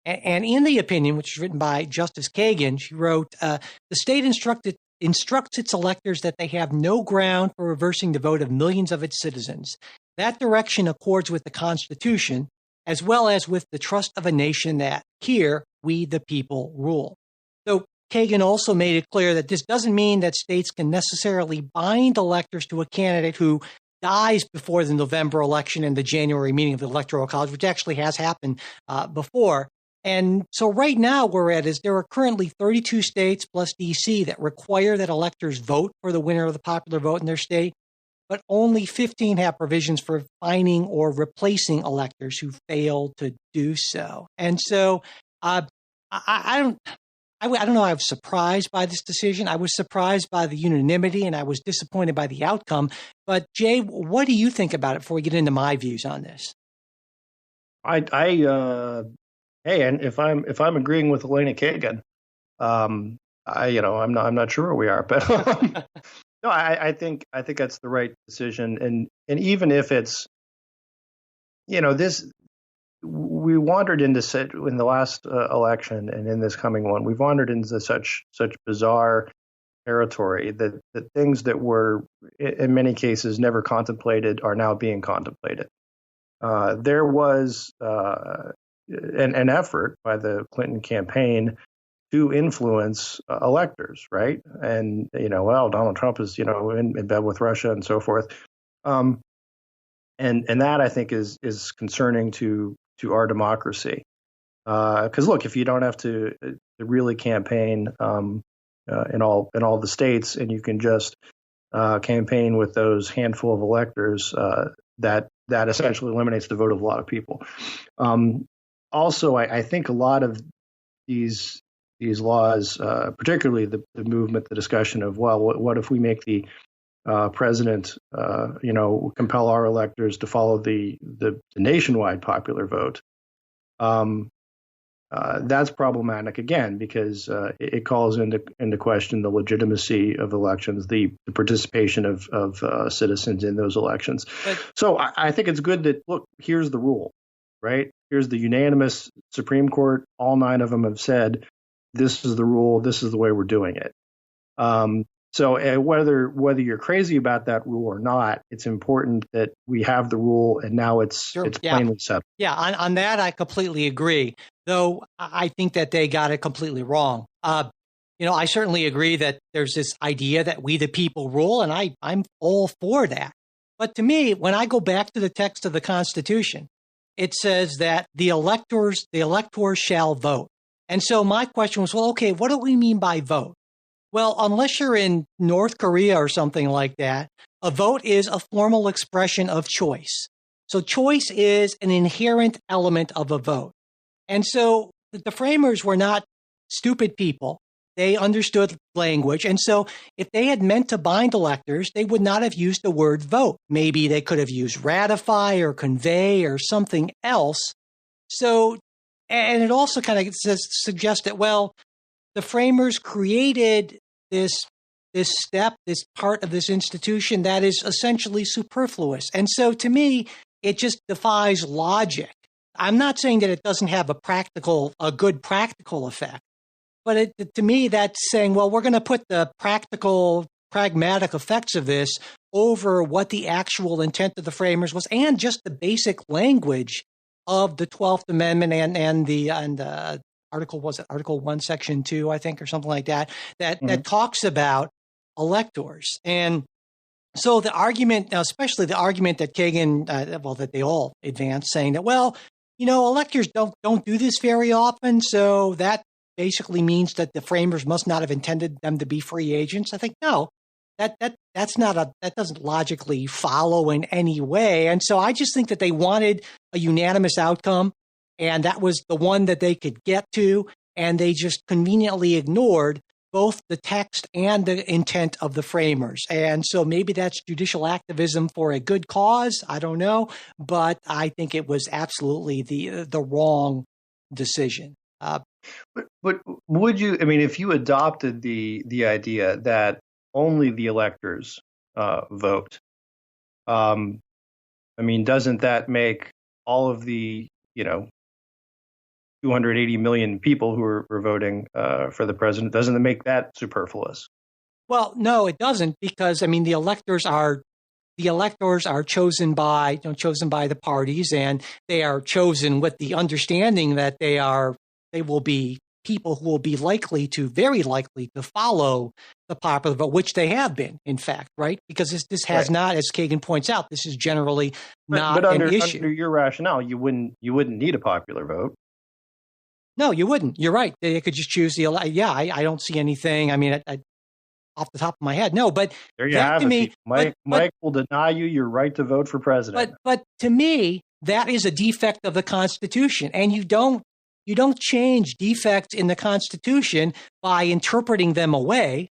And in the opinion, which is written by Justice Kagan, she wrote, the state instructs its electors that they have no ground for reversing the vote of millions of its citizens. That direction accords with the Constitution, as well as with the trust of a nation that here we, the people, rule. So Kagan also made it clear that this doesn't mean that states can necessarily bind electors to a candidate who dies before the November election and the January meeting of the Electoral College, which actually has happened before. And so right now we're at is there are currently 32 states plus DC that require that electors vote for the winner of the popular vote in their state, but only 15 have provisions for fining or replacing electors who fail to do so. And so I don't know. I was surprised by this decision. I was surprised by the unanimity, and I was disappointed by the outcome. But Jay, what do you think about it before we get into my views on this? Hey, and if I'm agreeing with Elena Kagan, I'm not sure where we are, but no, I think that's the right decision, and even if it's, this, we wandered into in the last election and in this coming one, we've wandered into such bizarre territory that things that were in many cases never contemplated are now being contemplated. There was an effort by the Clinton campaign to influence electors, right? And Donald Trump is in bed with Russia and so forth, and that I think is concerning to our democracy. Because look, if you don't have to really campaign in all the states, and you can just campaign with those handful of electors, that essentially eliminates the vote of a lot of people. Also, I think a lot of these laws, particularly the movement, the discussion of, well, what if we make the president, compel our electors to follow the nationwide popular vote? That's problematic again, because it calls into question the legitimacy of elections, the participation of citizens in those elections. So I think it's good that, look, here's the rule, right? Here's the unanimous Supreme Court. All 9 of them have said, this is the rule. This is the way we're doing it. So whether you're crazy about that rule or not, it's important that we have the rule, and now it's plainly settled. Yeah, on that I completely agree. Though I think that they got it completely wrong. I certainly agree that there's this idea that we the people rule, and I'm all for that. But to me, when I go back to the text of the Constitution, it says that the electors shall vote. And so my question was, well, okay, what do we mean by vote? Well, unless you're in North Korea or something like that, a vote is a formal expression of choice. So choice is an inherent element of a vote. And so the framers were not stupid people. They understood language. And so if they had meant to bind electors, they would not have used the word vote. Maybe they could have used ratify or convey or something else. So, and it also kind of suggests that, well, the framers created this step, this part of this institution that is essentially superfluous. And so to me, it just defies logic. I'm not saying that it doesn't have a good practical effect, but to me, that's saying, well, we're going to put the pragmatic effects of this over what the actual intent of the framers was, and just the basic language of the 12th Amendment and the Article 1, Section 2, I think, or something like that, that talks about electors. And so the argument, now especially the argument that Kagan, that they all advance, saying that, well, electors don't do this very often, so that basically means that the framers must not have intended them to be free agents. I think, no, that doesn't logically follow in any way. And so I just think that they wanted a unanimous outcome, and that was the one that they could get to, and they just conveniently ignored both the text and the intent of the framers. And so maybe that's judicial activism for a good cause. I don't know, but I think it was absolutely the wrong decision. But would you? I mean, if you adopted the idea that only the electors vote, doesn't that make all of the 280 million people who are voting for the president, doesn't it make that superfluous? Well, no, it doesn't, because the electors are chosen by the parties, and they are chosen with the understanding that they will be people who will be very likely to follow the popular vote, which they have been, in fact, right? Because this has Right. not, as Kagan points out, this is generally not but an under issue. your rationale, you wouldn't need a popular vote. No, you wouldn't. You're right. They could just choose I don't see anything. I mean, off the top of my head, no. But There you that have to it. me, Mike will deny you your right to vote for president. But to me, that is a defect of the Constitution, and you don't change defects in the Constitution by interpreting them away.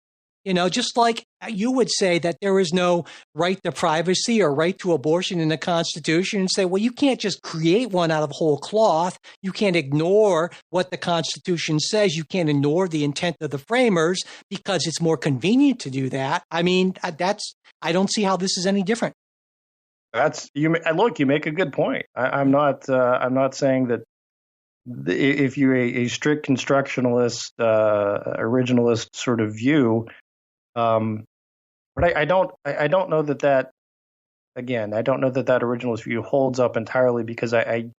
Just like you would say that there is no right to privacy or right to abortion in the Constitution, and say, well, you can't just create one out of whole cloth. You can't ignore what the Constitution says. You can't ignore the intent of the framers because it's more convenient to do that. I mean, I don't see how this is any different. Look, you make a good point. I'm not saying that if you're a strict constructionalist, originalist sort of view, but I don't know that again, I don't know that originalist view holds up entirely, because I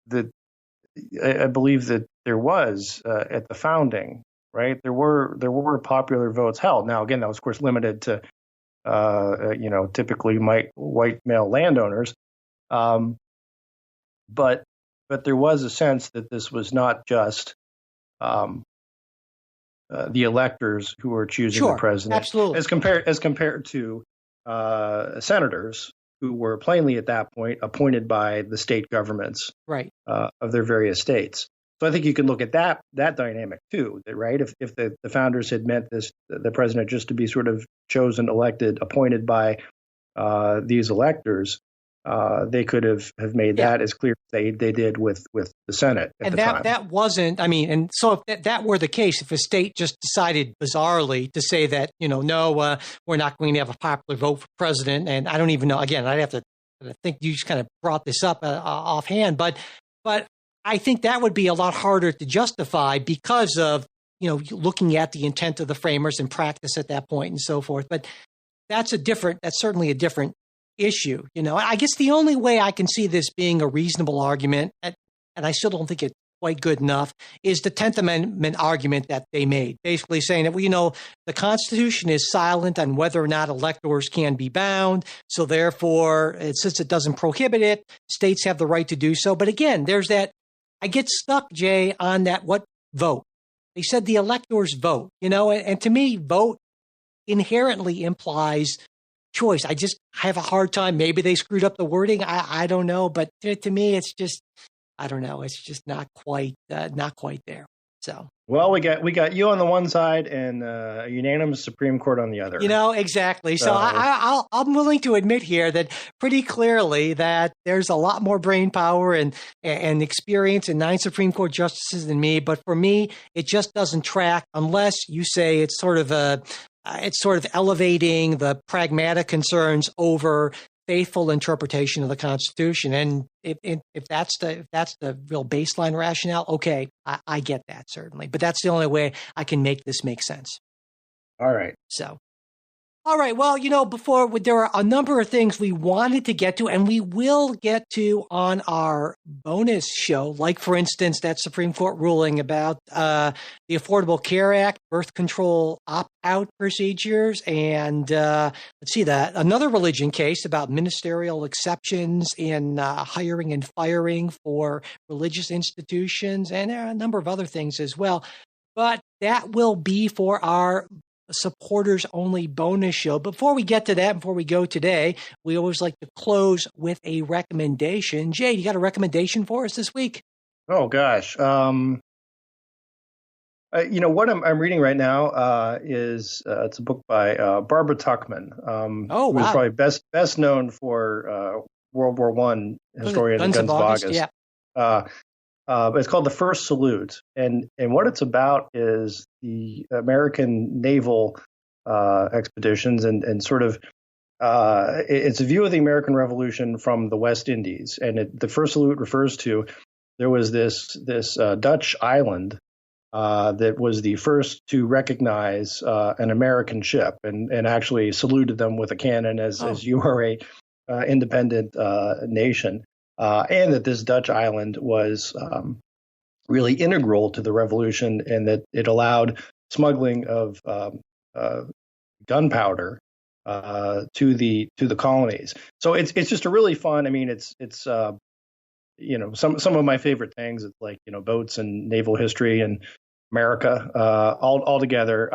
believe that there was at the founding, right? There were popular votes held. Now, again, that was of course limited to typically white male landowners, but there was a sense that this was not just the electors who were choosing the president, absolutely, as compared to senators who were plainly at that point appointed by the state governments, right, of their various states. So I think you can look at that dynamic too, right? If the founders had meant the president just to be sort of chosen, elected, appointed by these electors, they could have made that as clear as they did with the Senate at the time. That wasn't, I mean, and so if that were the case, if a state just decided bizarrely to say that, no, we're not going to have a popular vote for president, and I don't even know, again, I'd have to, I think you just kind of brought this up offhand, but I think that would be a lot harder to justify because of, looking at the intent of the framers and practice at that point and so forth. But that's certainly a different issue. I guess the only way I can see this being a reasonable argument, and I still don't think it's quite good enough, is the 10th Amendment argument that they made, basically saying that, the Constitution is silent on whether or not electors can be bound. So therefore, since it doesn't prohibit it, states have the right to do so. But again, there's that, I get stuck, Jay, on that what vote. They said the electors vote, and to me, vote inherently implies choice. I just have a hard time. Maybe they screwed up the wording. I don't know. But to me, it's just, I don't know. It's just not quite there. So. Well, we got you on the one side and a unanimous Supreme Court on the other. Exactly. So I'm willing to admit here that pretty clearly that there's a lot more brain power and experience in 9 Supreme Court justices than me. But for me, it just doesn't track unless you say it's sort of elevating the pragmatic concerns over faithful interpretation of the Constitution. And if that's the real baseline rationale, okay, I get that, certainly. But that's the only way I can make this make sense. All right. So. All right. Well, there are a number of things we wanted to get to, and we will get to on our bonus show, like, for instance, that Supreme Court ruling about the Affordable Care Act, birth control opt-out procedures, and another religion case about ministerial exceptions in hiring and firing for religious institutions, and there are a number of other things as well. But that will be for our supporters only bonus show. Before we get to that, before we go today, we always like to close with a recommendation. Jay, you got a recommendation for us this week? Oh gosh. What I'm reading right now is it's a book by Barbara Tuchman. Who's probably best known for World War I historian and Guns of August. Yeah. But it's called The First Salute, and what it's about is the American naval expeditions and sort of it's a view of the American Revolution from the West Indies. And the First Salute refers to, there was this Dutch island that was the first to recognize an American ship and actually saluted them with a cannon as you are a independent nation. And that this Dutch island was really integral to the revolution, and that it allowed smuggling of gunpowder to the colonies. So it's just a really fun. I mean, it's some of my favorite things. It's like boats and naval history and America all together.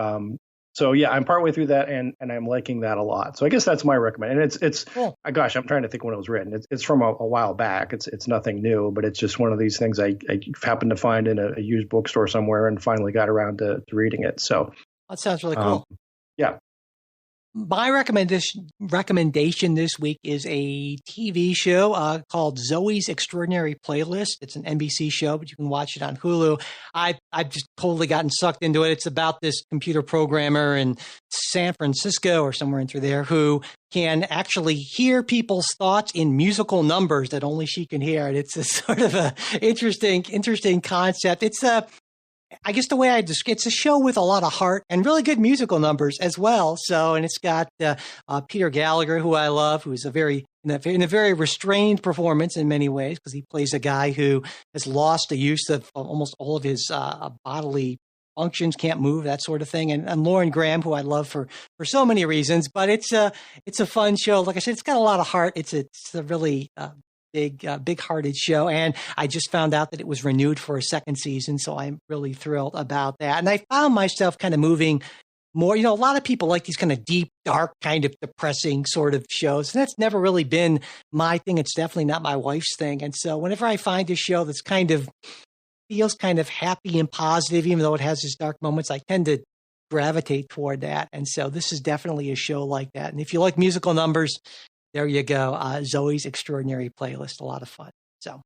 So yeah, I'm partway through that, and I'm liking that a lot. So I guess that's my recommend. And it's Cool. gosh, I'm trying to think when it was written. It's from a while back. It's nothing new, but it's just one of these things I happened to find in a used bookstore somewhere, and finally got around to reading it. So That sounds really cool. yeah. My recommendation this week is a TV show called Zoe's Extraordinary Playlist. It's an NBC show, but you can watch it on Hulu. I've just totally gotten sucked into it. It's about this computer programmer in San Francisco or somewhere in through there who can actually hear people's thoughts in musical numbers that only she can hear. And it's a sort of a interesting concept. It's I guess the way it's a show with a lot of heart and really good musical numbers as well. So, and it's got Peter Gallagher, who I love, who's in a very restrained performance in many ways, because he plays a guy who has lost the use of almost all of his bodily functions, can't move, that sort of thing. And Lauren Graham, who I love for so many reasons. But it's a fun show. Like I said, it's got a lot of heart. It's a really big-hearted show, and I just found out that it was renewed for a second season, so I'm really thrilled about that. And I found myself kind of moving more. A lot of people like these kind of deep, dark, kind of depressing sort of shows, and that's never really been my thing. It's definitely not my wife's thing. And so whenever I find a show that's feels kind of happy and positive, even though it has its dark moments, I tend to gravitate toward that. And so this is definitely a show like that. And if you like musical numbers, there you go. Zoe's Extraordinary Playlist. A lot of fun. So,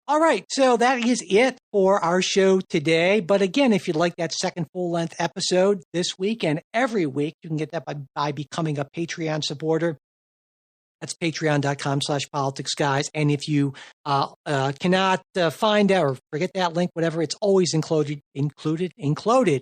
all right. So that is it for our show today. But again, if you'd like that second full-length episode this week and every week, you can get that by becoming a Patreon supporter. That's patreon.com/politicsguys. And if you cannot find out or forget that link, whatever, it's always included.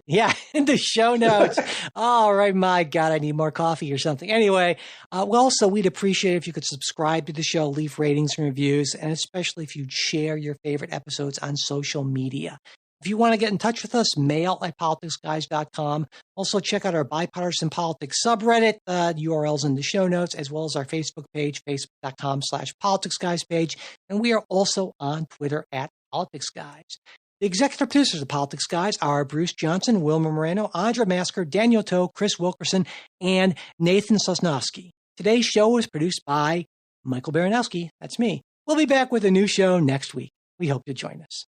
Yeah, in the show notes. All right, my God, I need more coffee or something. Anyway, we'd appreciate it if you could subscribe to the show, leave ratings and reviews, and especially if you'd share your favorite episodes on social media. If you want to get in touch with us, mail@politicsguys.com. Also, check out our Bipartisan Politics subreddit. URLs in the show notes, as well as our Facebook page, facebook.com/politicsguys page. And we are also on Twitter @politicsguys. The executive producers of Politics Guys are Bruce Johnson, Wilmer Moreno, Andra Masker, Daniel Toe, Chris Wilkerson, and Nathan Sosnowski. Today's show was produced by Michael Baranowski. That's me. We'll be back with a new show next week. We hope you'll join us.